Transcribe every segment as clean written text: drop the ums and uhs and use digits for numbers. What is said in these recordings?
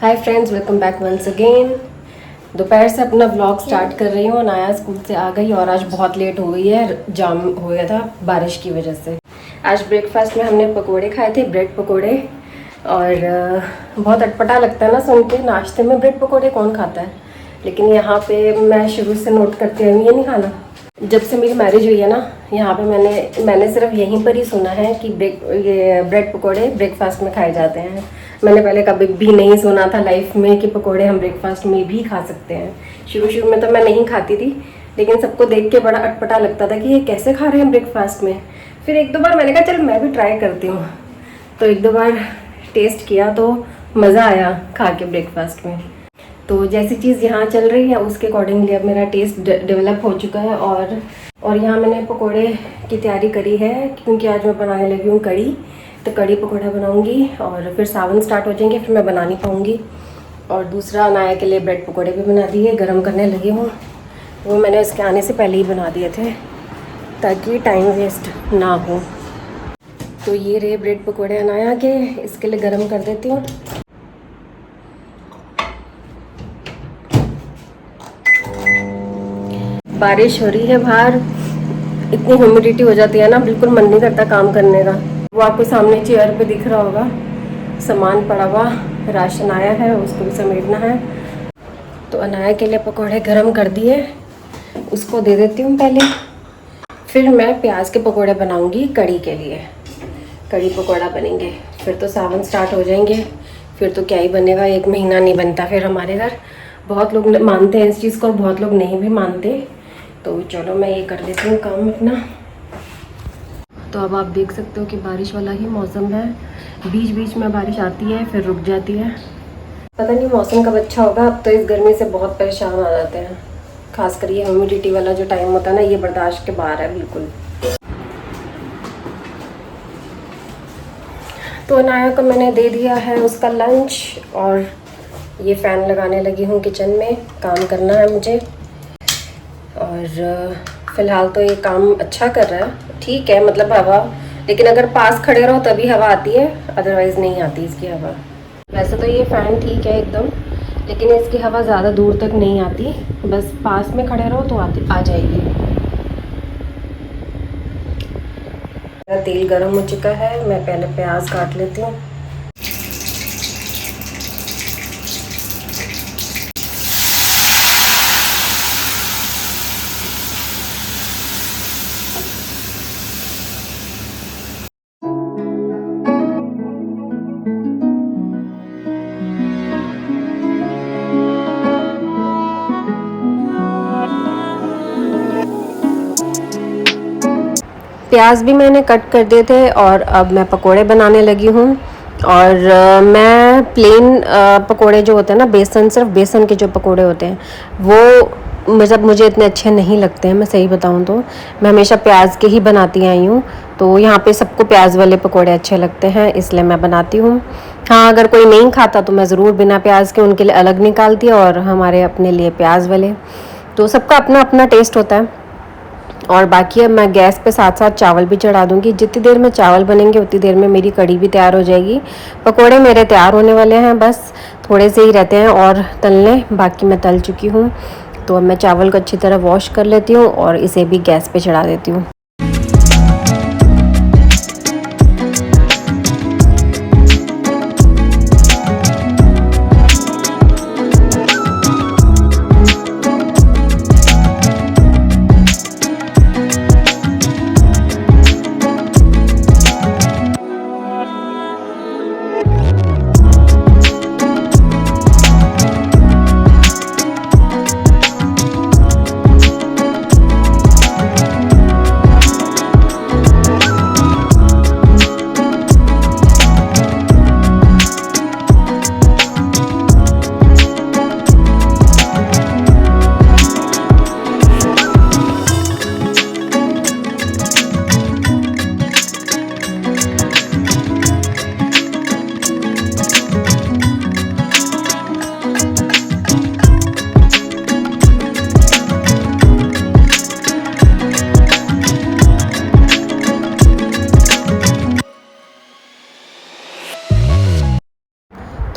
हाय friends, welcome back once again. दोपहर से अपना व्लॉग स्टार्ट कर रही हूँ। अनाया स्कूल से आ गई और आज बहुत लेट हो गई है, जाम हो गया था बारिश की वजह से। आज ब्रेकफास्ट में हमने पकोड़े खाए थे, ब्रेड पकोड़े। और बहुत अटपटा लगता है ना सुन के, नाश्ते में ब्रेड पकोड़े कौन खाता है। लेकिन यहाँ पे मैं शुरू से नोट करती हूँ ये नहीं खाना। जब से मेरी मैरिज हुई है ना, यहाँ पे मैंने सिर्फ यहीं पर ही सुना है कि ये ब्रेड पकोड़े ब्रेकफास्ट में खाए जाते हैं। मैंने पहले कभी भी नहीं सुना था लाइफ में कि पकोड़े हम ब्रेकफास्ट में भी खा सकते हैं। शुरू शुरू में तो मैं नहीं खाती थी, लेकिन सबको देख के बड़ा अटपटा लगता था कि ये कैसे खा रहे हैं ब्रेकफास्ट में। फिर एक दो बार मैंने कहा चल मैं भी ट्राई करती हूँ, तो एक दो बार टेस्ट किया तो मज़ा आया खा के ब्रेकफास्ट में। तो जैसी चीज़ यहाँ चल रही है उसके अकॉर्डिंगली अब मेरा टेस्ट डेवलप हो चुका है। और यहाँ मैंने पकोड़े की तैयारी करी है क्योंकि आज मैं बनाने लगी हूँ कड़ी। तो कड़ी पकोड़ा बनाऊँगी और फिर सावन स्टार्ट हो जाएंगे, फिर मैं बना नहीं पाऊँगी। और दूसरा अनाया के लिए ब्रेड पकोड़े भी बना दिए, गरम करने लगी हूँ। वो मैंने इसके आने से पहले ही बना दिए थे ताकि टाइम वेस्ट ना हो। तो ये रहे ब्रेड पकोड़े अनाया के, इसके लिए गरम कर देती हूँ। बारिश हो रही है बाहर, इतनी ह्यूमिडिटी हो जाती है ना, बिल्कुल मन नहीं करता काम करने का। वो आपको सामने चेयर पे दिख रहा होगा, सामान पड़ा हुआ, राशन आया है, उसको भी समेटना है। तो अनाया के लिए पकोड़े गरम कर दिए, उसको दे देती हूँ पहले। फिर मैं प्याज के पकोड़े बनाऊँगी कड़ी के लिए। कड़ी पकोड़ा बनेंगे, फिर तो सावन स्टार्ट हो जाएंगे। फिर तो क्या ही बनेगा, एक महीना नहीं बनता फिर हमारे घर। बहुत लोग मानते हैं इस चीज़ को और बहुत लोग नहीं भी मानते। तो चलो मैं ये कर लेती हूँ काम अपना। तो अब आप देख सकते हो कि बारिश वाला ही मौसम है, बीच बीच में बारिश आती है फिर रुक जाती है। पता नहीं मौसम कब अच्छा होगा। अब तो इस गर्मी से बहुत परेशान आ जाते हैं, खासकर ये ह्यूमिडिटी वाला जो टाइम होता है ना, ये बर्दाश्त के बाहर है बिल्कुल। तो अनाया को मैंने दे दिया है उसका लंच और ये फ़ैन लगाने लगी हूँ किचन में, काम करना है मुझे। और फ़िलहाल तो ये काम अच्छा कर रहा है, ठीक है मतलब हवा, लेकिन अगर पास खड़े रहो तभी हवा आती है, अदरवाइज़ नहीं आती इसकी हवा। वैसे तो ये फ़ैन ठीक है एकदम, लेकिन इसकी हवा ज़्यादा दूर तक नहीं आती, बस पास में खड़े रहो तो आ जाएगी। मेरा तेल गर्म हो चुका है, मैं पहले प्याज काट लेती हूँ। प्याज भी मैंने कट कर दिए थे और अब मैं पकोड़े बनाने लगी हूँ। और मैं प्लेन पकोड़े जो होते हैं ना, सिर्फ बेसन के जो पकोड़े होते हैं वो मतलब मुझे इतने अच्छे नहीं लगते हैं। मैं सही बताऊँ तो मैं हमेशा प्याज के ही बनाती आई हूँ। तो यहाँ पे सबको प्याज वाले पकोड़े अच्छे लगते हैं, इसलिए मैं बनाती हूँ। हाँ, अगर कोई नहीं खाता तो मैं ज़रूर बिना प्याज के उनके लिए अलग निकालती हूँ और हमारे अपने लिए प्याज वाले। तो सबका अपना अपना टेस्ट होता है। और बाकी अब मैं गैस पे साथ साथ चावल भी चढ़ा दूंगी। जितनी देर में चावल बनेंगे उतनी देर में मेरी कड़ी भी तैयार हो जाएगी। पकोड़े मेरे तैयार होने वाले हैं, बस थोड़े से ही रहते हैं और तलने, बाकी मैं तल चुकी हूँ। तो अब मैं चावल को अच्छी तरह वॉश कर लेती हूँ और इसे भी गैस पे चढ़ा देती हूँ।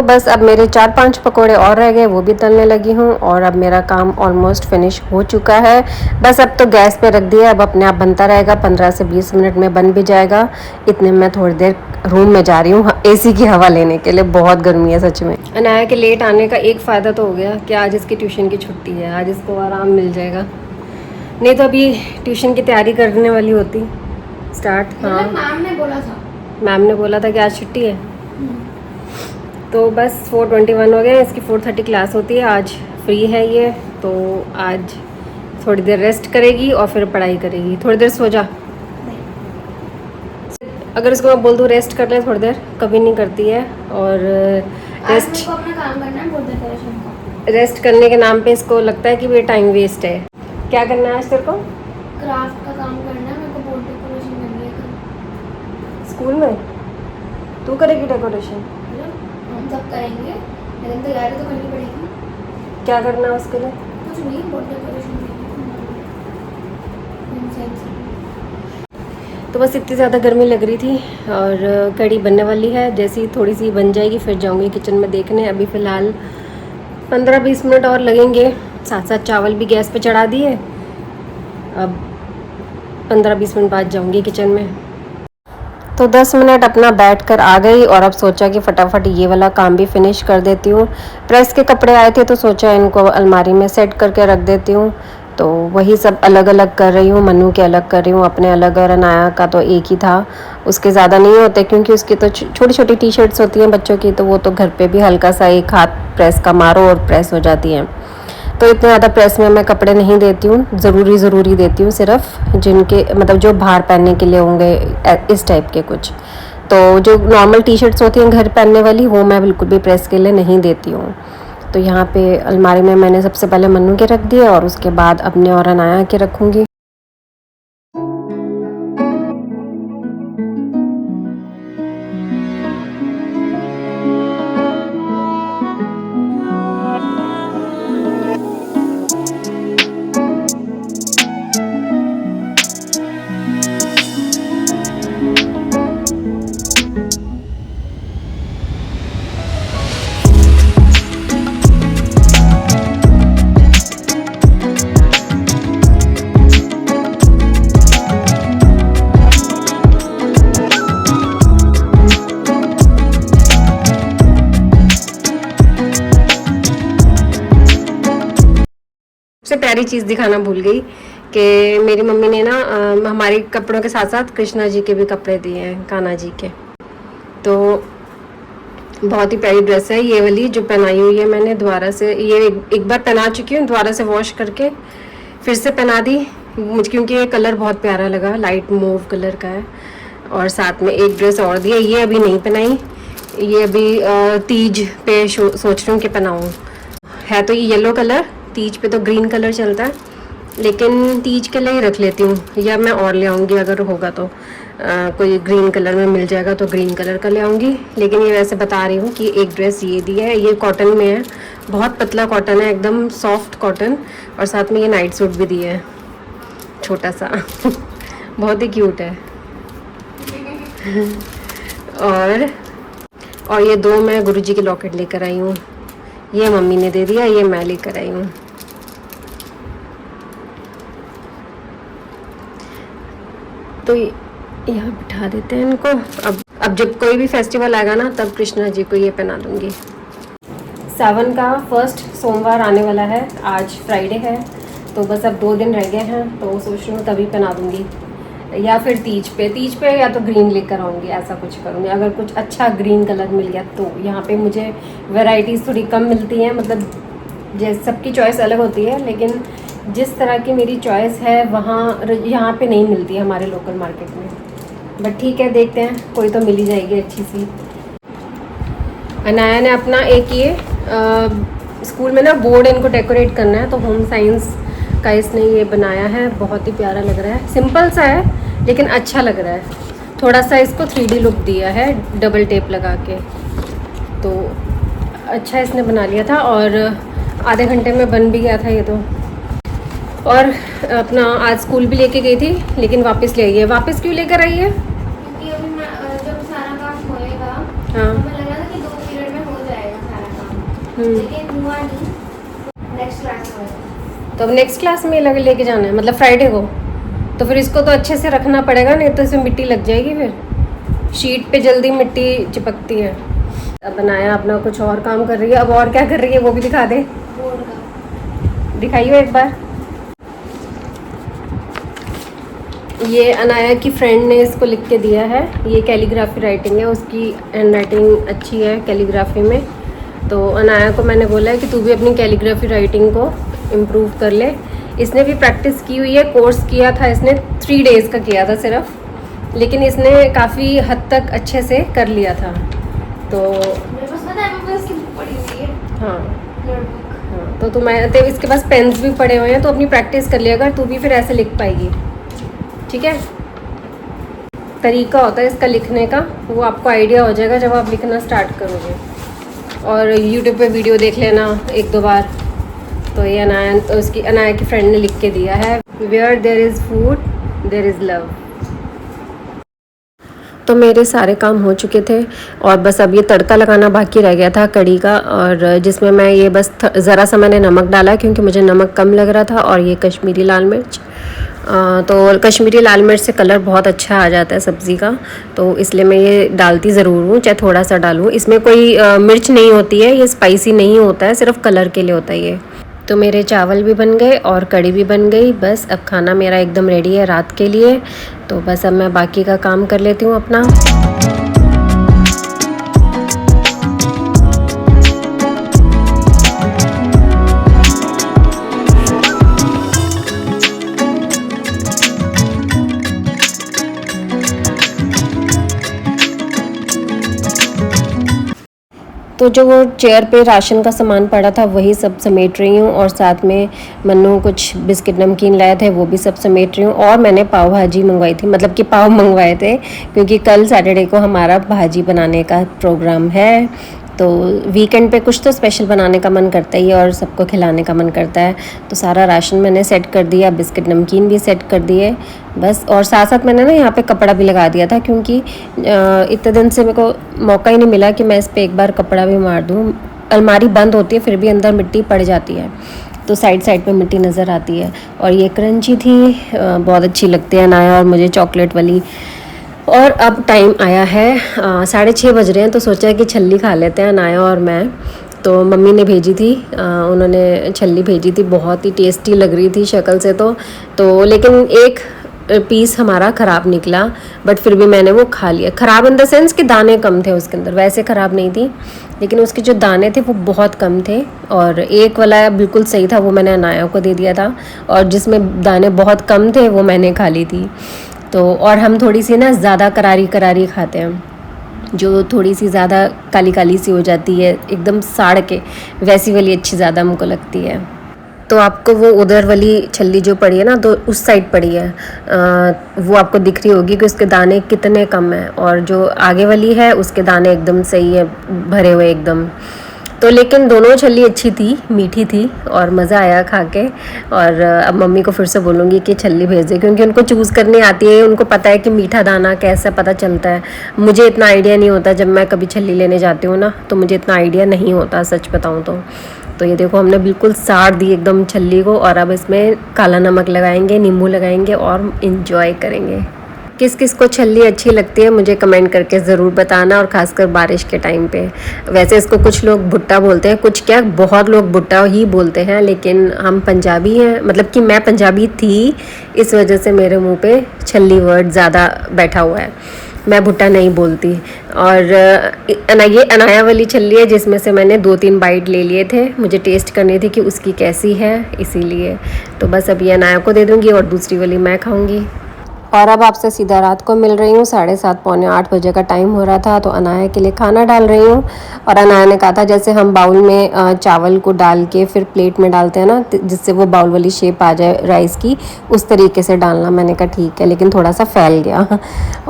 तो बस अब मेरे 4-5 पकोड़े और रह गए, वो भी तलने लगी हूँ और अब मेरा काम ऑलमोस्ट फिनिश हो चुका है। बस अब तो गैस पे रख दिया, अब अपने आप बनता रहेगा, 15 से 20 मिनट में बन भी जाएगा। इतने में थोड़ी देर रूम में जा रही हूँ एसी की हवा लेने के लिए, बहुत गर्मी है सच में। अनाया के लेट आने का एक फ़ायदा तो हो गया कि आज इसकी ट्यूशन की छुट्टी है, आज इसको आराम मिल जाएगा, नहीं तो अभी ट्यूशन की तैयारी करने वाली होती स्टार्ट। हाँ, मैम ने बोला था कि आज छुट्टी है। तो बस 4:21 हो गए, इसकी 4:30 क्लास होती है, आज फ्री है ये, तो आज थोड़ी देर रेस्ट करेगी और फिर पढ़ाई करेगी। थोड़ी देर सो जा, अगर इसको मैं बोल दूँ रेस्ट कर ले थोड़ी देर, कभी नहीं करती है। और रेस्ट अपना काम करना है, बोर्ड डेकोरेशन का। रेस्ट करने के नाम पे इसको लगता है कि ये टाइम वेस्ट है। क्या करना है आज तेरे को? क्राफ्ट का काम करना है, मेरे को बोर्ड डेकोरेशन करनी है। स्कूल में तू करेगी डेकोरेशन? हम सब करेंगे, लेकिन तैयारी तो करनी पड़ेगी। क्या करना है उसके लिए? कुछ नहीं, बोर्ड डेकोरेशन करनी है। तो बस इतनी ज़्यादा गर्मी लग रही थी और कढ़ी बनने वाली है, जैसी थोड़ी सी बन जाएगी फिर जाऊंगी किचन में देखने। अभी फ़िलहाल 15-20 मिनट और लगेंगे, साथ साथ चावल भी गैस पे चढ़ा दिए। अब 15-20 मिनट बाद जाऊंगी किचन में। तो 10 मिनट अपना बैठकर आ गई और अब सोचा कि फटाफट ये वाला काम भी फिनिश कर देती हूँ। प्रेस के कपड़े आए थे तो सोचा इनको अलमारी में सेट करके रख देती हूँ, तो वही सब अलग अलग कर रही हूँ। मन्नू के अलग कर रही हूँ, अपने अलग, और अनाया का तो एक ही था, उसके ज़्यादा नहीं होते क्योंकि उसकी तो छोटी छोटी टी शर्ट्स होती हैं बच्चों की, तो वो तो घर पे भी हल्का सा एक हाथ प्रेस का मारो और प्रेस हो जाती हैं। तो इतने ज़्यादा प्रेस में मैं कपड़े नहीं देती हूँ, ज़रूरी देती हूँ, सिर्फ जिनके मतलब जो बाहर पहनने के लिए होंगे, इस टाइप के कुछ। तो जो नॉर्मल टी शर्ट्स होती हैं घर पहनने वाली, वो मैं बिल्कुल भी प्रेस के लिए नहीं देती हूँ। तो यहाँ पे अलमारी में मैंने सबसे पहले मन्नू के रख दिए और उसके बाद अपने और अनाया के रखूँगी। सबसे प्यारी चीज़ दिखाना भूल गई कि मेरी मम्मी ने ना हमारे कपड़ों के साथ साथ कृष्णा जी के भी कपड़े दिए हैं, कान्हा जी के। तो बहुत ही प्यारी ड्रेस है ये वाली जो पहनाई हुई है मैंने दोबारा से, ये एक बार पहना चुकी हूँ, दोबारा से वॉश करके फिर से पहना दी मुझे, क्योंकि ये कलर बहुत प्यारा लगा, लाइट मूव कलर का है। और साथ में एक ड्रेस और दी है, ये अभी नहीं पहनाई, ये अभी तीज पे सोच रही हूँ कि पहनाऊँ। है तो ये येलो कलर, तीज पे तो ग्रीन कलर चलता है, लेकिन तीज के लिए ही रख लेती हूँ, या मैं और ले आऊँगी अगर होगा तो। कोई ग्रीन कलर में मिल जाएगा तो ग्रीन कलर का ले आऊँगी। लेकिन ये वैसे बता रही हूँ कि एक ड्रेस ये दी है, ये कॉटन में है, बहुत पतला कॉटन है, एकदम सॉफ्ट कॉटन, और साथ में ये नाइट सूट भी दिया है छोटा सा बहुत ही क्यूट है। और ये दो मैं गुरुजी के लॉकेट लेकर आई हूँ, ये मम्मी ने दे दिया, ये मैं लेकर आई हूँ। तो यहाँ बिठा देते हैं इनको। अब जब कोई भी फेस्टिवल आएगा ना तब कृष्णा जी को ये पहना दूंगी। सावन का फर्स्ट सोमवार आने वाला है, आज फ्राइडे है, तो बस अब 2 दिन रह गए हैं, तो सोच रही हूँ तभी पहना दूंगी, या फिर तीज पे या तो ग्रीन लेकर आऊँगी, ऐसा कुछ करूँगी। अगर कुछ अच्छा ग्रीन कलर मिल गया तो। यहाँ पे मुझे वैरायटीज़ थोड़ी कम मिलती हैं, मतलब जैसे सबकी चॉइस अलग होती है, लेकिन जिस तरह की मेरी चॉइस है वहाँ यहाँ पे नहीं मिलती है हमारे लोकल मार्केट में। बट ठीक है, देखते हैं, कोई तो मिल ही जाएगी अच्छी सी। अनाया ने अपना एक ये स्कूल में ना बोर्ड इनको डेकोरेट करना है, तो होम साइंस का इसने ये बनाया है, बहुत ही प्यारा लग रहा है, सिंपल सा है लेकिन अच्छा लग रहा है। थोड़ा सा इसको 3D लुक दिया है डबल टेप लगा के, तो अच्छा इसने बना लिया था और आधे घंटे में बन भी गया था ये तो। और अपना आज स्कूल भी लेके गई थी, लेकिन वापस ले आई है। वापस क्यों लेकर आई है? क्योंकि अभी जब सारा काम होएगा, हाँ, हमें लगा था कि 2 पीरियड में हो जाएगा, लेकिन हुआ नहीं, नेक्स्ट क्लास में। तो अब नेक्स्ट क्लास में लग लेके जाना है, मतलब फ्राइडे को। तो फिर इसको तो अच्छे से रखना पड़ेगा, नहीं तो इसमें मिट्टी लग जाएगी, फिर शीट पे जल्दी मिट्टी चिपकती है। अब बनाया अपना कुछ और काम कर रही है। अब और क्या कर रही है वो भी दिखा दे, बोर्ड का दिखाइयो एक बार। ये अनाया की फ्रेंड ने इसको लिख के दिया है, ये कैलीग्राफी राइटिंग है, उसकी हैंड राइटिंग अच्छी है कैलीग्राफी में। तो अनाया को मैंने बोला है कि तू भी अपनी कैलीग्राफी राइटिंग को इम्प्रूव कर ले। इसने भी प्रैक्टिस की हुई है, कोर्स किया था इसने, 3 डेज़ का किया था सिर्फ, लेकिन इसने काफ़ी हद तक अच्छे से कर लिया था। तो मेरे पास पता है, मेरे पास इसकी बुक पड़ी हुई है, हाँ नोटबुक। हाँ, तो तुम्हारे तो इसके पास पेन्स भी पड़े हुए हैं, तो अपनी प्रैक्टिस कर लिया अगर तू भी फिर ऐसे लिख पाएगी। ठीक है, तरीका होता है इसका लिखने का, वो आपको आइडिया हो जाएगा जब आप लिखना स्टार्ट करोगे। और यूट्यूब पे वीडियो देख लेना 1-2 बार। तो ये अनाया की फ्रेंड ने लिख के दिया है, where there is food there is love. तो मेरे सारे काम हो चुके थे और बस अब ये तड़का लगाना बाकी रह गया था कड़ी का, और जिसमें मैं ये बस ज़रा सा मैंने नमक डाला क्योंकि मुझे नमक कम लग रहा था, और ये कश्मीरी लाल मिर्च। तो कश्मीरी लाल मिर्च से कलर बहुत अच्छा आ जाता है सब्ज़ी का, तो इसलिए मैं ये डालती ज़रूर हूँ, चाहे थोड़ा सा डालूँ। इसमें कोई मिर्च नहीं होती है, ये स्पाइसी नहीं होता है, सिर्फ कलर के लिए होता है ये। तो मेरे चावल भी बन गए और कड़ी भी बन गई। बस अब खाना मेरा एकदम रेडी है रात के लिए। तो बस अब मैं बाकी का काम कर लेती हूँ अपना। तो जो वो चेयर पे राशन का सामान पड़ा था वही सब समेट रही हूँ, और साथ में मन्नू कुछ बिस्किट नमकीन लाए थे वो भी सब समेट रही हूँ। और मैंने पाव भाजी मंगवाई थी, मतलब कि पाव मंगवाए थे, क्योंकि कल सैटरडे को हमारा भाजी बनाने का प्रोग्राम है। तो वीकेंड पे कुछ तो स्पेशल बनाने का मन करता ही है और सबको खिलाने का मन करता है। तो सारा राशन मैंने सेट कर दिया, बिस्किट नमकीन भी सेट कर दिए बस। और साथ साथ मैंने ना यहाँ पे कपड़ा भी लगा दिया था, क्योंकि इतने दिन से मेरे को मौका ही नहीं मिला कि मैं इस पर एक बार कपड़ा भी मार दूँ। अलमारी बंद होती है फिर भी अंदर मिट्टी पड़ जाती है, तो साइड साइड पे मिट्टी नज़र आती है। और ये क्रंची थी, बहुत अच्छी लगती है अनाया और मुझे, चॉकलेट वाली। और अब टाइम आया है 6:30 बज रहे हैं, तो सोचा कि छल्ली खा लेते हैं अनाया और मैं। तो मम्मी ने भेजी थी, उन्होंने छल्ली भेजी थी, बहुत ही टेस्टी लग रही थी शक्ल से तो लेकिन एक पीस हमारा ख़राब निकला, बट फिर भी मैंने वो खा लिया। ख़राब इन द सेंस कि दाने कम थे उसके अंदर, वैसे ख़राब नहीं थी, लेकिन उसके जो दाने थे वो बहुत कम थे। और एक वाला बिल्कुल सही था, वो मैंने अनाया को दे दिया था, और जिसमें दाने बहुत कम थे वो मैंने खा ली थी। तो और हम थोड़ी सी ना ज़्यादा करारी करारी खाते हैं, जो थोड़ी सी ज़्यादा काली काली सी हो जाती है एकदम साड़ के, वैसी वाली अच्छी ज़्यादा हमको लगती है। तो आपको वो उधर वाली छल्ली जो पड़ी है ना, तो उस साइड पड़ी है, वो आपको दिख रही होगी कि उसके दाने कितने कम हैं, और जो आगे वाली है उसके दाने एकदम सही है, भरे हुए एकदम। तो लेकिन दोनों छल्ली अच्छी थी, मीठी थी, और मज़ा आया खा के। और अब मम्मी को फिर से बोलूँगी कि छल्ली भेज दे, क्योंकि उनको चूज़ करनी आती है, उनको पता है कि मीठा दाना कैसा पता चलता है। मुझे इतना आइडिया नहीं होता, जब मैं कभी छल्ली लेने जाती हूँ ना, तो मुझे इतना आइडिया नहीं होता सच बताऊँ तो ये देखो हमने बिल्कुल साड़ दी एकदम छल्ली को, और अब इसमें काला नमक लगाएंगे, नींबू लगाएंगे और इन्जॉय करेंगे। किस किस को छल्ली अच्छी लगती है मुझे कमेंट करके ज़रूर बताना, और ख़ासकर बारिश के टाइम पे। वैसे इसको कुछ लोग भुट्टा बोलते हैं, कुछ क्या बहुत लोग भुट्टा ही बोलते हैं, लेकिन हम पंजाबी हैं, मतलब कि मैं पंजाबी थी, इस वजह से मेरे मुंह पे छल्ली वर्ड ज़्यादा बैठा हुआ है, मैं भुट्टा नहीं बोलती। और ये अनाया वाली छल्ली है, जिसमें से मैंने 2-3 बाइट ले लिए थे, मुझे टेस्ट करनी थी कि उसकी कैसी है, इसीलिए। तो बस अब ये अनाया को दे दूँगी और दूसरी वाली मैं खाऊँगी। और अब आपसे सीधा रात को मिल रही हूँ, 7:30 पौने 8 बजे का टाइम हो रहा था। तो अनाया के लिए खाना डाल रही हूँ, और अनाया ने कहा था जैसे हम बाउल में चावल को डाल के फिर प्लेट में डालते हैं ना, जिससे वो बाउल वाली शेप आ जाए राइस की, उस तरीके से डालना। मैंने कहा ठीक है, लेकिन थोड़ा सा फैल गया।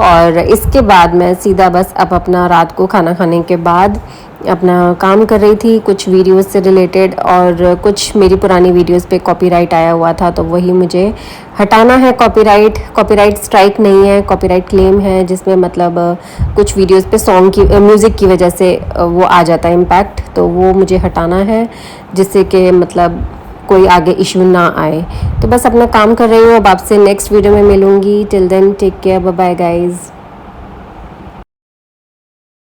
और इसके बाद मैं सीधा बस अब अपना रात को खाना खाने के बाद अपना काम कर रही थी कुछ वीडियोस से रिलेटेड, और कुछ मेरी पुरानी वीडियोस पे कॉपीराइट आया हुआ था, तो वही मुझे हटाना है। कॉपीराइट स्ट्राइक नहीं है, कॉपीराइट क्लेम है, जिसमें मतलब कुछ वीडियोस पे सॉन्ग की म्यूज़िक की वजह से वो आ जाता है इम्पैक्ट, तो वो मुझे हटाना है, जिससे कि मतलब कोई आगे इशू ना आए। तो बस अपना काम कर रही हूँ। अब आपसे नेक्स्ट वीडियो में मिलूँगी। Till then take care, bye bye guys.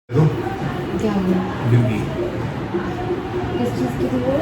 क्या हुआ? किस चीज़ की थी वो?